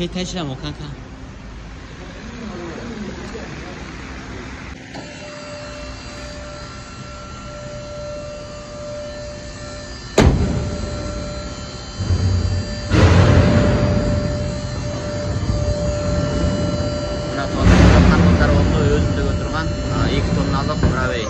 可以抬起来我看看。Nah, soalnya kan motor waktu itu terus kan, nah ikut nalok berapa?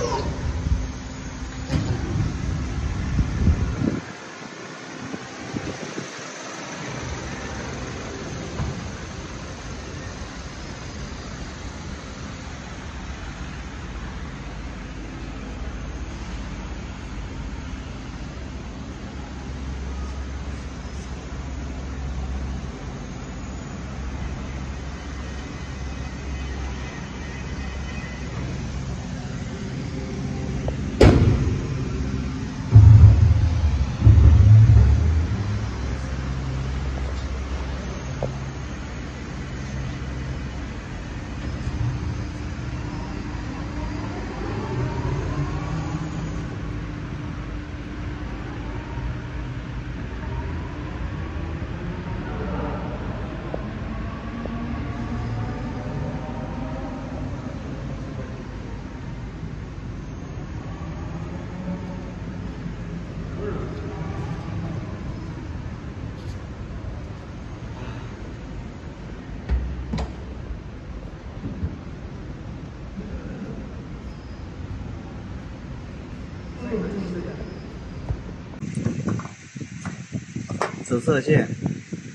紫色线，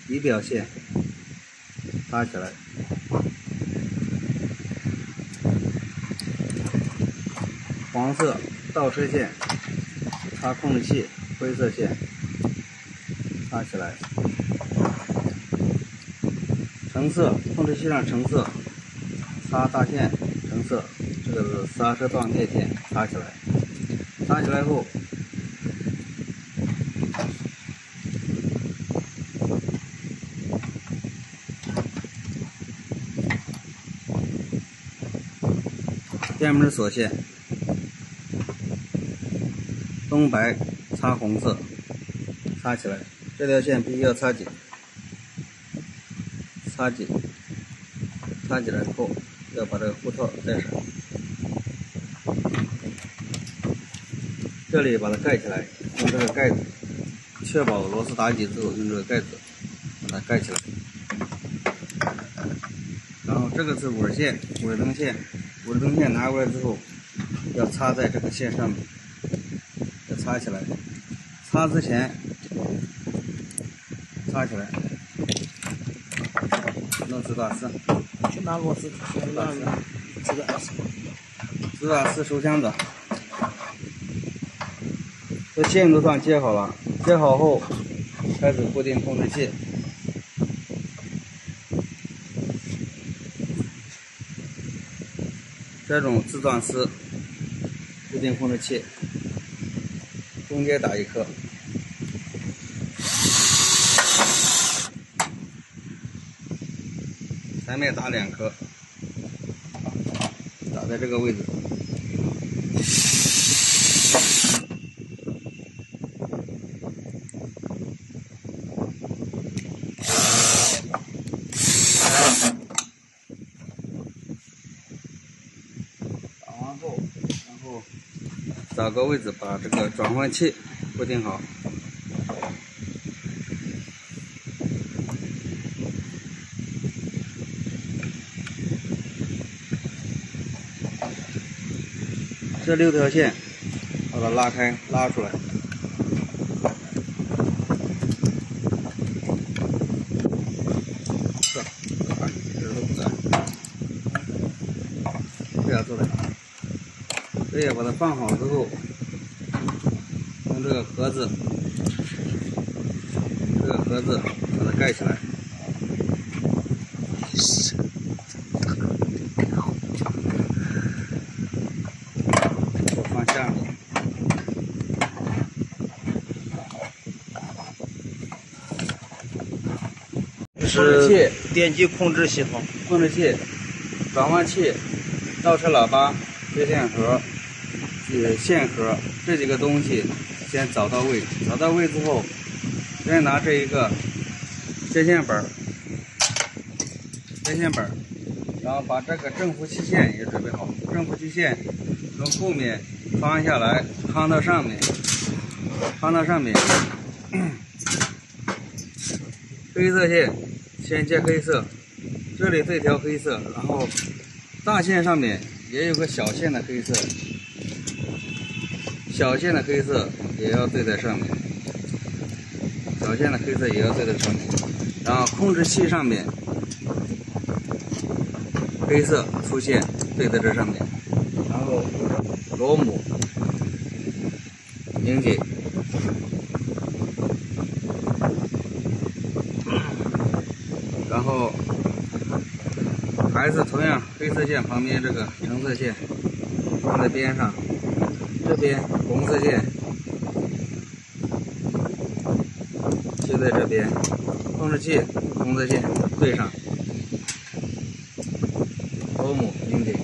仪表线搭起来，黄色倒车线插控制器，灰色线搭起来，橙色控制器上橙色插大线，橙色这个是刹车断配线搭起来，搭起来后。电门锁线，东白插红色，插起来。这条线必须要插紧，插紧，插起来后要把这个护套带上。这里把它盖起来，用这个盖子，确保螺丝打紧之后，用这个盖子把它盖起来。然后这个是尾线、尾灯线。尾灯线拿过来之后，要插在这个线上面，要插起来。插之前，插起来，弄直打丝。去拿螺丝，直打丝。直打丝手枪子。这线都上接好了，接好后开始固定控制器。这种自转丝固定控制器，中间打一颗，前面打2颗，打在这个位置。然后找个位置把这个转换器固定好。这6条线把它拉开，拉出来。这漏子，这样做的。这也把它放好之后，用这个盒子把它盖起来。我放下面。这是电机控制系统，控制器、转换器、倒车喇叭、接线盒、线盒这几个东西先找到位，找到位之后，再拿这一个接线板接线板，然后把这个正负器线也准备好。正负器线从后面扛下来，扛到上面，黑色线先接黑色，这里这条黑色，然后大线上面也有个小线的黑色，小线的黑色也要对在上面，然后控制器上面黑色粗线对在这上面，然后螺母拧紧，然后还是同样黑色线旁边这个橙色线放在边上，这边红色线就在这边，控制器红色线对上，螺母拧紧。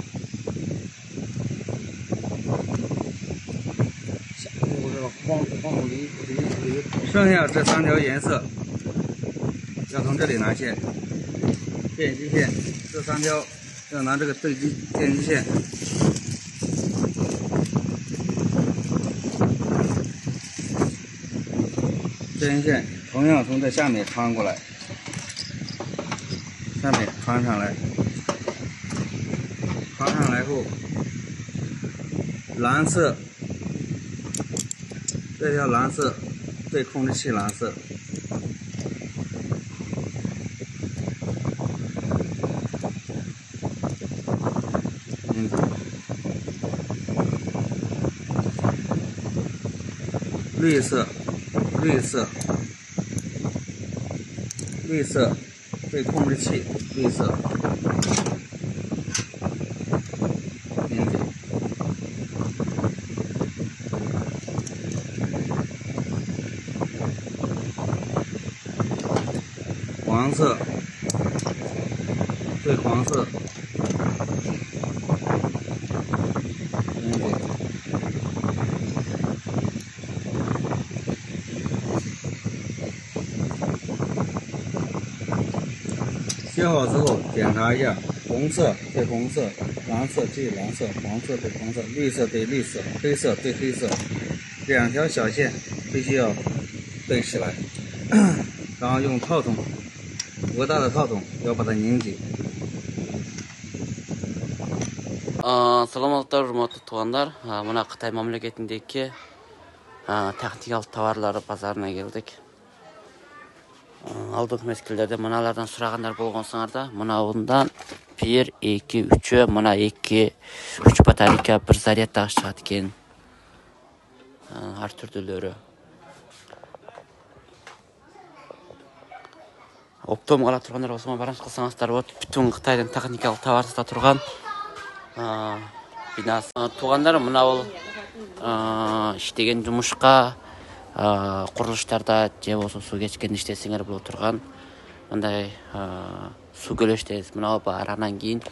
剩下这3条颜色要从这里拿线，电机线，这3条要拿这个电机线，电机线同样从这下面穿过来，穿上来后，蓝色，这条蓝色对控制器蓝色，绿色对控制器绿色，拧紧。黄色对黄色，拧紧。接好之后检查一下，红色对红色，蓝色对蓝色，黄色对黄色，绿色对绿色，黑色对黑色，2条小线必须要对起来，然后用套筒，额大的套筒要把它拧紧。Саламаттар, урматтуу туугандар. Мына Кытай мамлекетиндеги техникалык товарлар базарына келдик. Алдыңкы мезгилдерде мыналардан сурагандар болгонсуңарда, мынабундан 1, 2, 3, мына 2, 3 батарейка, 1 заряд дагы чыгат экен. Ар түрдүүлөрү. Оптом кала тургандар болсо бараш кылсаңыздар болот. Бүтүн Кытайдын техникалык товар сата турган binası. Тугандар, мына бул иштеген жумушка, курулуштарда же болсо суу кечкен иштесеңер боло турган мындай суу көлөштөбүз. Мына бар. Анан кийин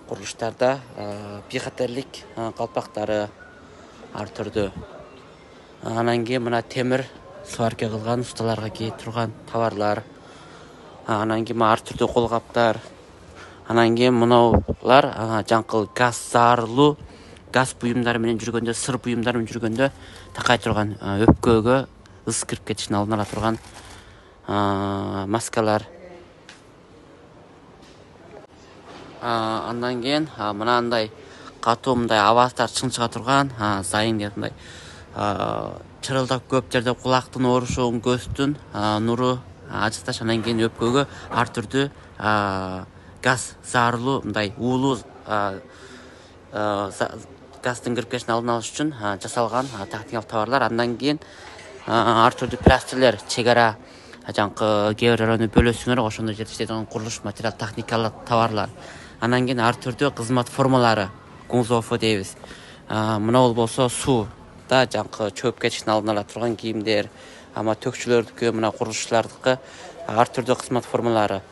курулуштарда бейкатерлик калпактары ар түрдүү. Анан кийин мына темир сварка кылган усталарга кий турган товарлар. Анан кийин ар түрдүү кол каптар. Анан кийин мынаулар жаңкыл газ зарлуу газ буюмдары менен жүргөндө, сыр буюмдары менен жүргөндө такай турган өпкөгө ыс кирип кетишин алдын ала турган маскалар. Андан кийин мынандай катуу мындай аваздар чыңчыга турган зайын деп мындай чырылдап көп жерде кулактын оорушуун, көздүн нуру ажыташ. Анан кийин өпкөгө ар түрдүү газ зарлуу мындай уулуу газдын кирип кетишин алдын алыш үчүн жасалган техникалык товарлар. Андан кийин ар түрдүү пластирлер, чек ара жаңкы кээ бир өрөнү бөлөсүңөр ошондо жетиштирген курулуш материал техникалык товарлар. Анан кийин ар түрдүү кызмат формалары, гунзофу дейбиз. Мына бул болсо сууда жаңкы чөп кетишин алдын ала турган кийимдер, ама төкчүлөрдүкү, мына курулуштардыкы ар түрдүү кызмат формалары.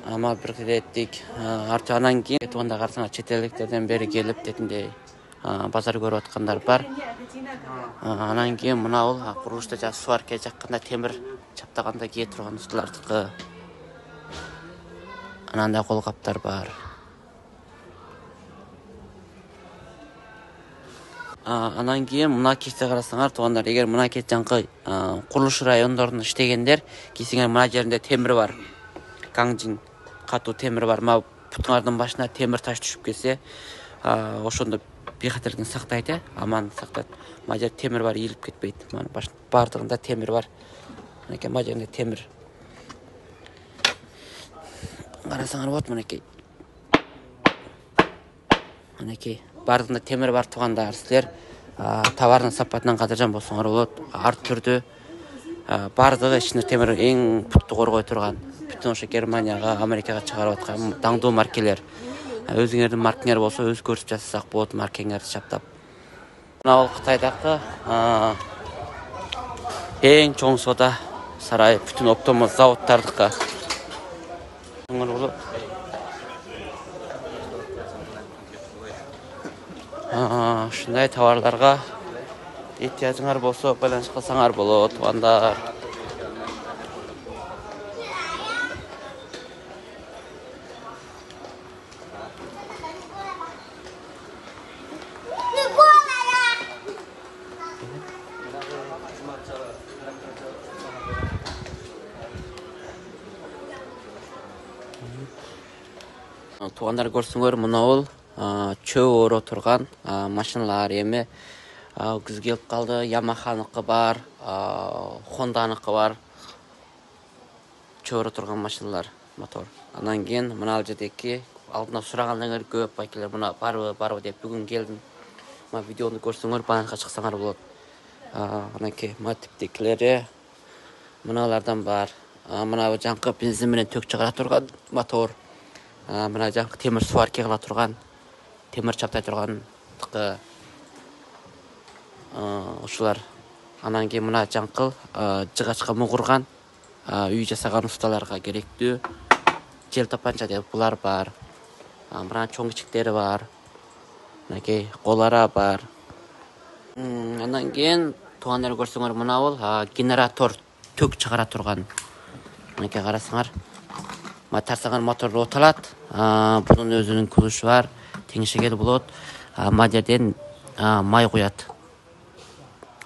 Ама бир киреттик арты. Анан кийин туганда карасаңар чет элдиктерден бери келип детиндей базар көрүп аткандар бар. Анан кийин мына бул курулушта жана сварка жакканда темир чаптаганда кие турган усталардыкы. Анандай қолғаптар бар. Анан кейін мына кесте қарасаңар, туғандар, егер мына кес жаңқы құрылыш райондарын іштегендер, кесеңер мына жерінде темір бар. Каңжин қату темір бар. Ма бұтыңардың башына темір таш түшіп келсе, ошондо бейхатерлигин сактайт, аман сактайт. Мына жер темір бар, ийилип кетпейт. Бардығында темір бар. Мынакей мына жерінде темір. Қарасаңар вот мынакей. Мынакей бардығында темір бар туғандар. Сіздер товардың сапатынан қадыржан болсаңар болот. Ар түрдүү бардығы ішінде темір ең пұтты қорғой тұрған. Бүтін ошо Германияға, Америкаға чыгарып аткан даңдуу маркелер. Өзүңөрдүн маркеңер болсо өз көрсөтүп жатсак болот, маркеңерди чаптап. Мына ол Кытайдагы эң чоң сода сарайы, бүтүн оптомо заводдардыкы. Ушундай товарларга эhtiyacыңар болсо байланыш кылсаңар болот, туугандар. Туугандар, көрсөңөр мына ол чөө оро турган машиналар. Эми күз келип калды, Ямаханыкы бар, Хонданыкы бар. Чөө оро турган машиналар, мотор. Анан кийин мына жердеки алдына сурагандар көп байкелер, мына барбы деп бүгүн келдим. Мына видеону көрсөңөр бананга чыксаңар болот. Анакей мына типтекилери мыналардан бар. Мына жаңкы бензин менен төк чыгара турган мотор. Мына жаңкы темир сварки кыла турган, темир чаптай турган ушулар. Анан кийин мына жаңкыл жыгачка мугурган үй жасаган усталарга керектүү жел тапанча деп булар бар. Мына чоң кичиктери бар. Мынакей колара бар. Анан кийин туугандар, көрсөңөр мына бул генератор төк чыгара турган. Мынакей карасаңар. Тартсаңар моторду оталат. Bunun өзүнүн күлүшү бар. Теңшегел болот. Мына жерден май куят.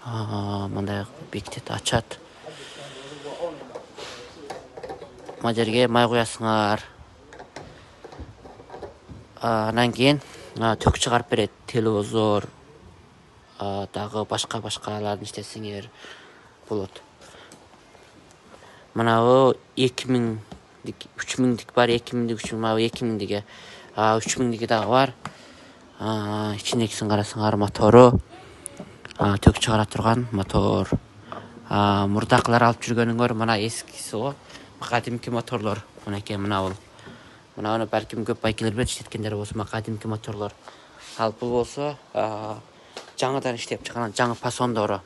Мындай бекитет, ачат. Мына жерге май куясыңар. Анан кийин төк чыгарып берет. Телевизор, дагы башкалардын иштесеңер болот. Мына 2000 3000'lik var, 2000'lik 2000'lik 3000'lik dagы бар. İçindekisini карасаңар, мотору төк чыгара турган мотор. Мурдакылар алып жүргөнүңөр мына эскиси го, кадимки моторлор. Мынакей мына бул. Мына балким көп байкелер бет иштеткендер болсо, кадимки моторлор. Ал бул болсо жаңыдан иштеп чыккан жаңы пасондору.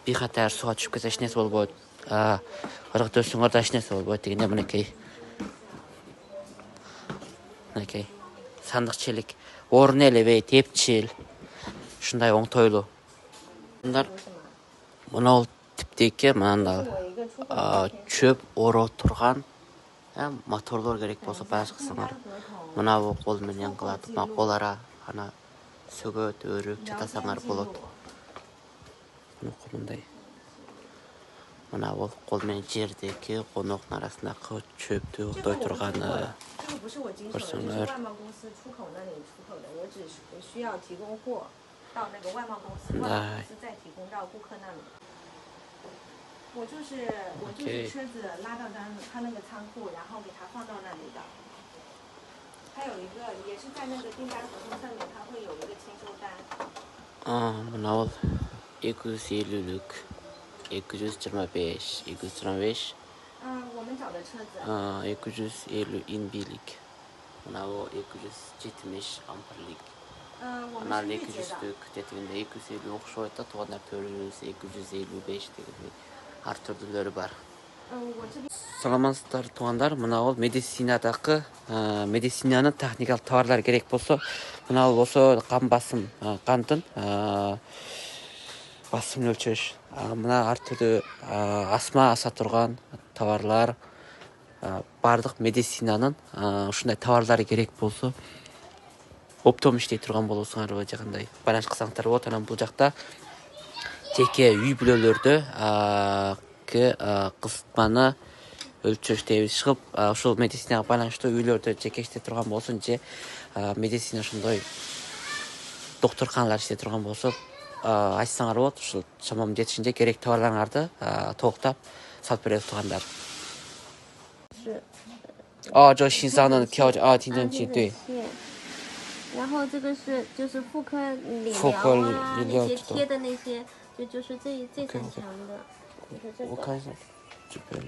Бейхатар суга түшүп кетсе эч нерсе болбойт. Ырык төсүңөр да эч нерсе болбойт дегенде мынакей. Мынакей сандык челик, орун элебейт, эпчил. Ушундай оңтойлуу. Мына ол типтеки мындай чөп оро турган моторлор керек болсо байлаш кылсаңар. Мына бул кол менен кылат, мына колара ана сөгөт, өрүк чатасаңар болот. Мындай. Мына бул кол менен жердеки коноктун арасындагы чөптү октой турган көрсөңөр. Мына бул 250'lük 225, 225. 250 inbilik. Mına o 270 amperlik. Anal 200'lük tetiginde 250 okşoyt da tuğanlar törülüsü 255 degende ар түрдүүлөрү бар. Саламатсыздар туугандар, мына ол медицинадагы медицинанын техникалык товарлары керек болсо, мына ол болсо кан басым, кандын басымын өлчөш. Мына ар түрдүү астма аса турган товарлар, бардық медицинанын ушундай товарлары керек болсо оптом иштей турган болосуңарбы же кандай байланыш кылсаңыздар болот. Анан бул жакта жеке үй бүлөлөрдө кызытманы өлчөш дейбиз чыгып ушул медицинага байланыштуу үйлөрдө жеке иштей турган болсун же медицина ошондой доктурканалар иштей турган болсо айтсаңар болот. Ушул шамам жетишинче керек товарларыңарды толуктап салып беребиз туугандар. 就心脏的调整听诊器对。然后这个是就是妇科理疗那些贴的那些，就是最擅长的。我看一下这边。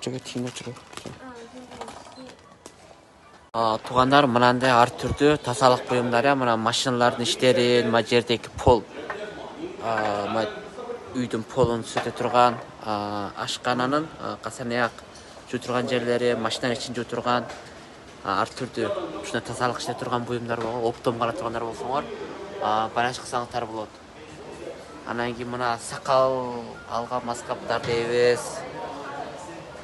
这个听着这个。Туугандар мынандай ар түрдүү тазалык буюмдары, мына машиналардын иштерин, мына жердеги пол, үйдүн полун сүрөтө турган, ашкананын касан аяк жуу турган жерлери, машинанын ичин жуу турган ар түрдүү ушундай тазалык иштеп турган буюмдар болгон, оптом кара тургандар болсоңор, байланыш кылсаңыздар болот. Анан кийин мына сакал алга маскаптар дейбиз.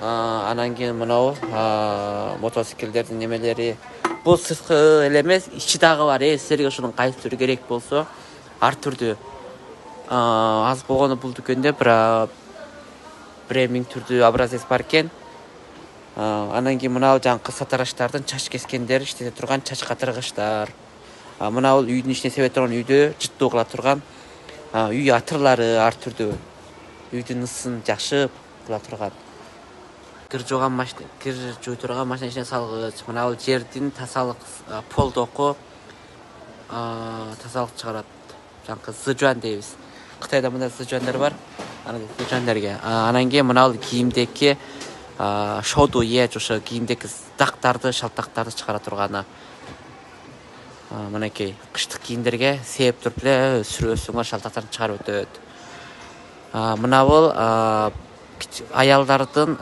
Анан кийин мынау мотоциклдердин немелери. Бул сырткы эле эмес, ичи дагы бар. Силерге ушунун кайсы түрү керек болсо, ар түрдүү. Аз болгону бул дүкөндө бир миң түрдүү образец бар экен. Анан кийин мынау жаңкы сатараштардын чач кескендери иштете турган чач катыргычтар. Мына бул үйдүн ичине себе турган үйдө жыттуу кыла турган үй атырлары ар түрдүү. Үйдүн ысысын жакшы кыла турган. Кир жуу турган машина ичине салгыч. Мына бул жердин тазалык полдоку тазалык чыгарат. Жаңкы зыжуан дейбиз. Кытайда мындай зыжуандар бар. Анан зыжуандерге. Анан кийин мына бул кийимдеги шоду ошо кийимдеги дактарды, шалтактарды чыгара турганы. Мынакей кыштык кийимдерге сээп туруп эле сүрөсүңөр шалтактарды чыгарып өтөт. Мына бул аялдардын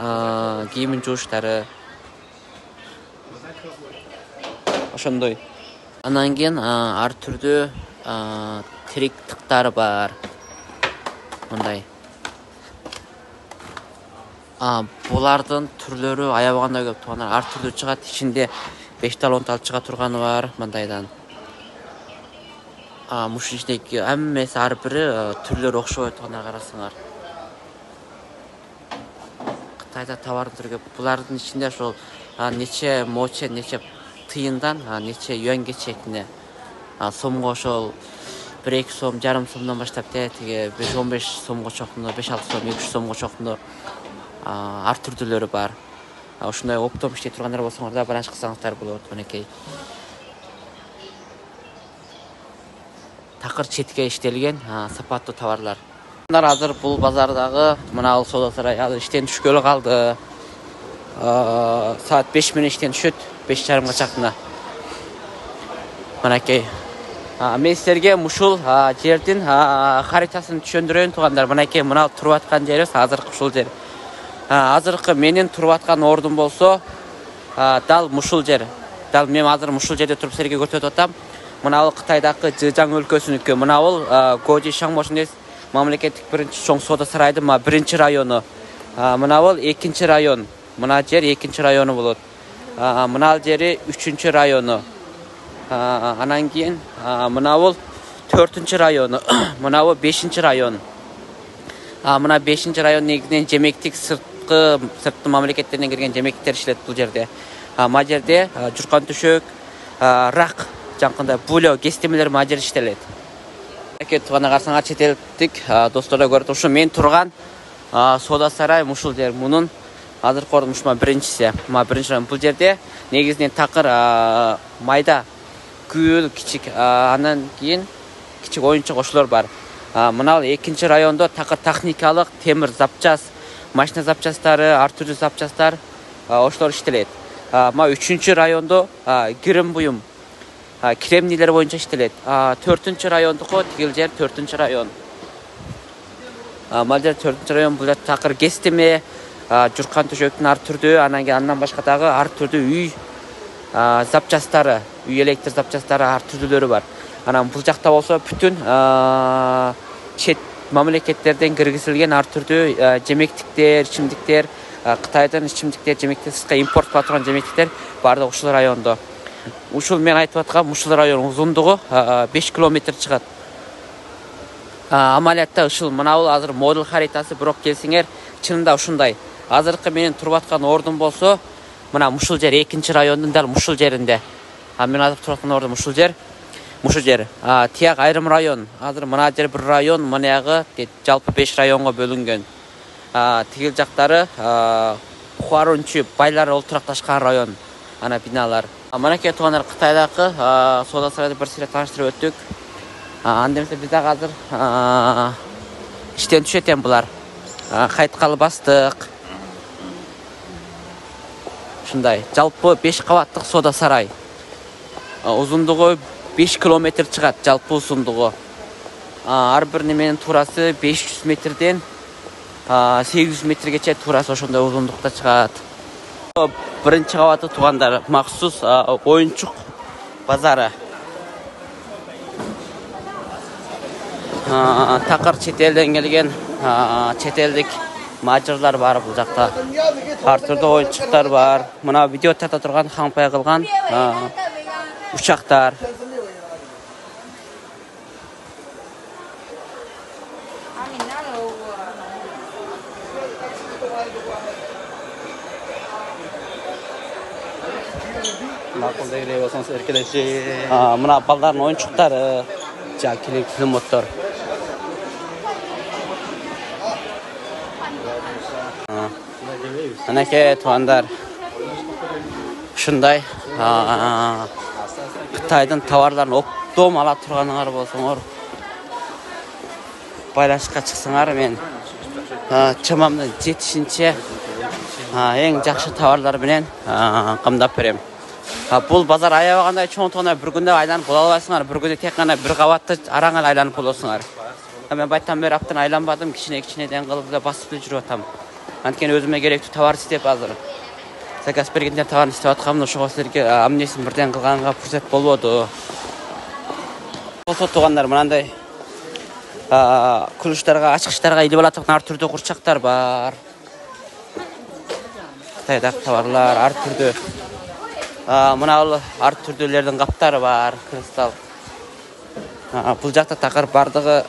кийимин жууштары. Ошондой. Анан кийин ар түрдүү тирик тыктары бар. Мындай. Булардын түрлөрү аябагандай көп туугандар. Ар түрдүү чыгат. Ичинде 5 тал 10 тал чыга турганы бар мындайдан. Мушун ичиндеги эммеси ар бири түрлөрү окшобойт туугандар карасаңар. Кытайда товардын түрү көп. Булардын ичинде ошол нече моче, нече тыйындан, нече юаньге чекине. Сомго ошол 1-2 сом, жарым сомдон баштап теге 5-15 сомго чокуну, 5-6 сом, 2-3 сомго чокуну ар түрдүүлөрү бар. Ушундай оптом иштей тургандар болсоңор да байланыш кылсаңыздар болот. Мынакей. Такыр четке иштелген сапаттуу товарлар. Азыр бул базардагы мына ал соода сарай иштен түшкөлү калды. Саат 5 менен иштен түшөт, 5:30 чакына. Мынакей. Мен силерге ушул жердин харитасын түшөндүрөйүн туугандар. Мынакей мына туруп аткан жерибиз азыркы ушул жер. Азыркы менин туруп аткан ордум болсо, дал ушул жер. Дал мен азыр ушул жерде туруп силерге көрсөтүп атам. Мына бул Кытайдагы Жыжаң өлкөсүнүкү. Мына бул Гожи Шаңмошун мамлекеттик биринчи чоң соода сарайдын биринчи району. Мына бул 2-чи район. Мына жер 2-чи району болот. Мына жери 3-чү району. Анан кийин мына бул 4-чү району. Мына бул 5-чи район. Мына 5-чи район негизинен жемектик сырткы мамлекеттеринен келген жемектиктер иштелет бул жерде. Мына жерде журкан түшөк, рак, жаңкындай було, кестемелер мына жерде иштелет. Тууган карасаңар чет элдик достор да көрөт. Ушу мен турган соода сарай ушул жер. Мунун азыркы ордун ушул биринчиси. Мына биринчи район. Бул жерде негизинен такыр майда гүл, кичик, анан кийин кичик оюнчук ошолор бар. Мына 2-чи райондо такыр техникалык, темир запчас, машина запчастары, ар түрдүү запчастар ошолор иштелет. Мына 3-чү райондо кирим буюм, кремнийлер боюнча иштелет. 4-чү райондуку тигил жер 4-чү район. Мына жер 4-чү район, бул жер такыр кестеме, журкан төшөктүн ар түрдүү, андан башка дагы ар түрдүү үй запчастары, үй электр запчастары ар түрдүүлөрү бар. Анан бул жакта болсо бүтүн чет мамлекеттерден киргизилген ар түрдүү жемектиктер, ичимдиктер, Кытайдан ичимдиктер, жемектер, сыртка импорт турган жемектиктер бардыгы ушул райондо. Ушул мен айтып аткан ушул район узундугу 5 километр чыгат. Амалиятта ушул мынабул азыр модул харитасы, бирок келсеңер, чынында ушундай. Азыркы менин туруп аткан ордум болсо, мына мушул жер 2-чи райондун дал мушул жеринде. Мен азыр туруп аткан ордум мушул жер. Тияк айрым район. Азыр мына жер бир район, мынагы жалпы 5 районго бөлүнгөн. Тигил жактары Хуарунчу байлар олтуракташкан район. Ана биналар. Манакей туугандар, Кытайдагы соода сарайды бир сыйра тааныштырып өттүк. Анда эмесе биз дагы азыр иштен түшөт булар. Кайткалы бастык. Ушундай. Жалпы 5 кабаттык соода сарай. Узундугу 5 километр чыгат, жалпы узундугу. Ар бир неменин турасы 500 метрден 800 метргече турасы ошондой узундукта чыгат. Биринчи кабаты туугандар, махсус оюнчук базары. Такыр чет элден келген чет-элдик мажырлар бар бул жакта. Ар түрдүү оюнчуктар бар. Мына видео тарта турган кампай кылган учактар. Мына балдардын оюнчуктары, жакилик климаттар. Анакей туугандар, ушундай Кытайдын товарларын оптом ала турганыңар болсоңор, байланышка чыксаңар, мен чамамдын жетишинче эң жакшы товарлар менен камдап берем. Бул базар аябагандай чоң туугандар, бир күндө айланып боло албайсыңар, бир күндө тек гана бир кабатты араңан айланып болосуңар. Мен байттан бери аптан айланбадым, кичине-кичинеден кылып эле басып жүрүп атам. Анткени өзүмө керектүү товар издеп азыр. Заказ бергендер товарын издеп аткам, ошого силерге амнесин бирден кылганга фурсат болбоду. Болсо туугандар, мынандай күлүштөргө, ачкычтарга илип алат ар түрдүү курчактар бар. Кытайдагы товарлар ар түрдүү. Мына ар түрдүүлөрдүн каптары бар, кристалл. Бул жакта такыр бардыгы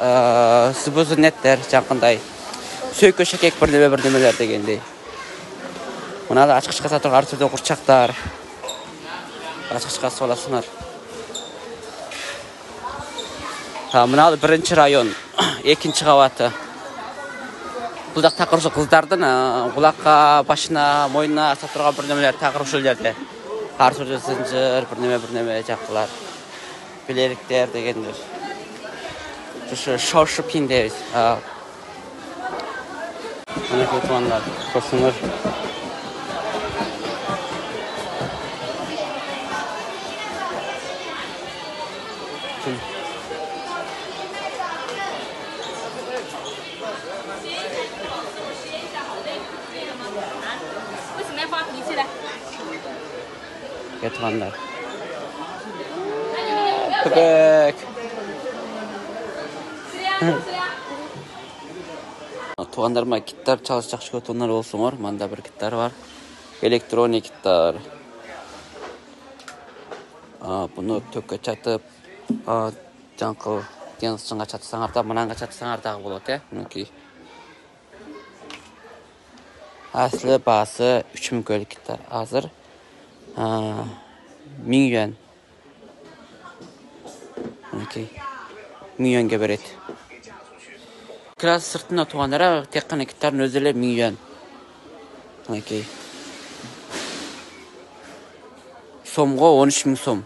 субузунеттер, жакындай сөйкө шекек бир немелер дегендей. Мына да ачкычка сатып ар түрдүү курчактар. Ачкычка саласыңар. Мына биринчи район, 2-чи кабаты. Бул жак такыр ошо кыздардын кулакка, башына, мойнуна сатып турган бир немелер такыр ушул жерде. Ар түрдүү зынжыр, бир неме жакылар. Билериктер дегендер. Ошо шоушупин дейбиз. Мына туугандар, көрсөңөр. Туугандар. Көбөк. Туугандар, ма гитар чалыш жакшы көргөндөр болсоңор, мында бир гитар бар. Электроник гитар. Буну төккө чатып, жаңкыл деңизчинга чатсаңар да, мынанга чатсаңар дагы болот, Мынки. Асли баасы 3000 көлүк гитар. Азыр 1000 yuan. Мынки 1000 yuanга берет. Класс сыртына туугандар, тек гана гитардын өзү эле 1000 yuan. Мынки. Сомго 13000 сом.